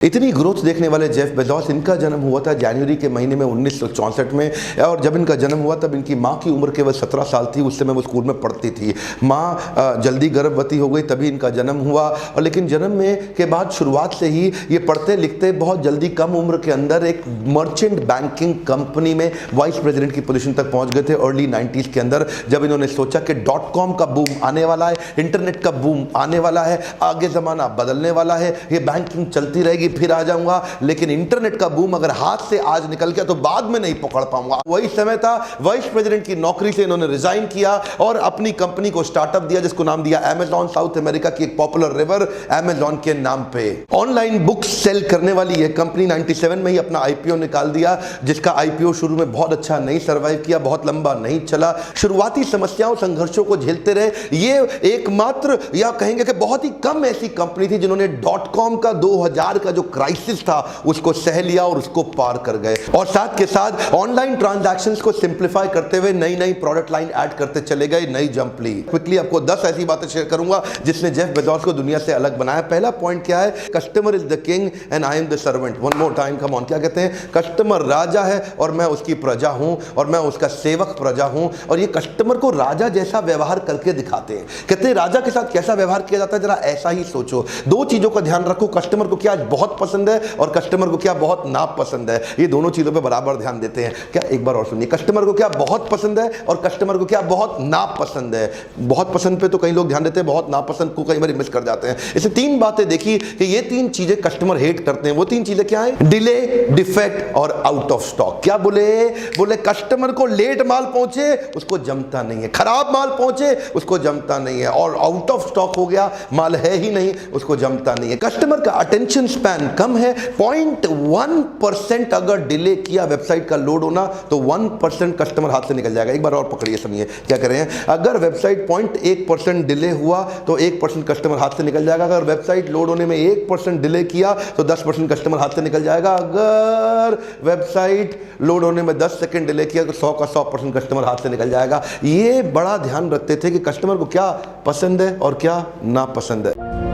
इतनी ग्रोथ देखने वाले जेफ बेजोस, इनका जन्म हुआ था जनवरी के महीने में 1964 में। और जब इनका जन्म हुआ तब इनकी माँ की उम्र केवल 17 साल थी। उस समय वो स्कूल में पढ़ती थी। माँ जल्दी गर्भवती हो गई, तभी इनका जन्म हुआ। और लेकिन जन्म में के बाद शुरुआत से ही ये पढ़ते लिखते बहुत जल्दी कम उम्र के अंदर एक मर्चेंट बैंकिंग कंपनी में वाइस प्रेसिडेंट की पोजीशन तक पहुंच गए थे अर्ली 90s के अंदर, जब इन्होंने सोचा कि .com का बूम आने वाला है, इंटरनेट का बूम आने वाला है, आगे ज़माना बदलने वाला है, ये बैंकिंग चलती रहेगी, फिर आ जाऊंगा, लेकिन इंटरनेट का बूम अगर हाथ से आज निकल गया तो बाद में नहीं पकड़ पाऊंगा। वही समय था, वाइस प्रेसिडेंट की नौकरी से इन्होंने रिजाइन किया और अपनी कंपनी को स्टार्टअप दिया, जिसको नाम दिया अमेज़न। साउथ अमेरिका की एक पॉपुलर रिवर अमेज़न के नाम पे ऑनलाइन बुक्स सेल करने वाली यह कंपनी 97 में ही अपना आईपीओ निकाल दिया, जिसका आईपीओ शुरू में बहुत अच्छा नहीं सर्वाइव किया, बहुत लंबा नहीं चला। शुरुआती समस्याओं संघर्षों को झेलते रहे। ये एकमात्र या कहेंगे कि बहुत ही कम ऐसी कंपनी थी जिन्होंने .com का 2000 का जो क्राइसिस था उसको सह लिया और उसको पार कर गए। और साथ के साथ ऑनलाइन ट्रांजैक्शंस को सिंप्लीफाई करते हुए नई नई प्रोडक्ट लाइन ऐड करते चले गए, नई जंप ली। क्विकली आपको 10 ऐसी बातें शेयर करूंगा जिसने जेफ बेजोस को दुनिया से अलग बनाया। पहला पॉइंट क्या है? Customer is the king and I am the servant. One more time, come on. क्या कहते हैं? कस्टमर राजा है और मैं उसकी प्रजा हूं, और मैं उसका सेवक प्रजा हूं। और ये कस्टमर को राजा जैसा व्यवहार करके दिखाते हैं। कहते हैं राजा के साथ कैसा व्यवहार किया जाता है, जरा ऐसा ही सोचो। दो चीजों का ध्यान रखो, कस्टमर को क्या बहुत पसंद है और कस्टमर को क्या बहुत नापसंद है। ये दोनों चीजों पे बराबर ध्यान देते हैं क्या? एक बार और सुनिए, कस्टमर को क्या बहुत पसंद है और कस्टमर को क्या बहुत नापसंद है। बहुत पसंद पे तो कई लोग ध्यान देते हैं, बहुत नापसंद को कई बार मिस कर जाते हैं। इसे तीन बातें देखी कि ये तीन चीजें कस्टमर हेट करते हैं। वो तीन चीजें क्या है? डिले, डिफेक्ट और आउट ऑफ स्टॉक। क्या बोले कस्टमर को लेट माल पहुंचे उसको जमता नहीं है, खराब माल पहुंचे उसको जमता नहीं है, और आउट ऑफ स्टॉक हो गया, माल है ही नहीं, उसको जमता नहीं है। कस्टमर का अटेंशन स्पैन कम है। 0.1% अगर डिले किया वेबसाइट का लोड होना तो 1% कस्टमर हाथ से निकल जाएगा। एक बार और पकड़िए, समझिए क्या कर रहे हैं। अगर वेबसाइट 0.1% डिले हुआ तो 1% कस्टमर हाथ से निकल जाएगा। अगर वेबसाइट लोड होने में 1% डिले किया तो 10% कस्टमर हाथ से निकल जाएगा। अगर वेबसाइट लोड होने में 10 सेकंड डिले किया तो 100 का 100% कस्टमर हाथ से निकल जाएगा। ये बड़ा ध्यान रखते थे कि कस्टमर को क्या पसंद है और क्या नापसंद है।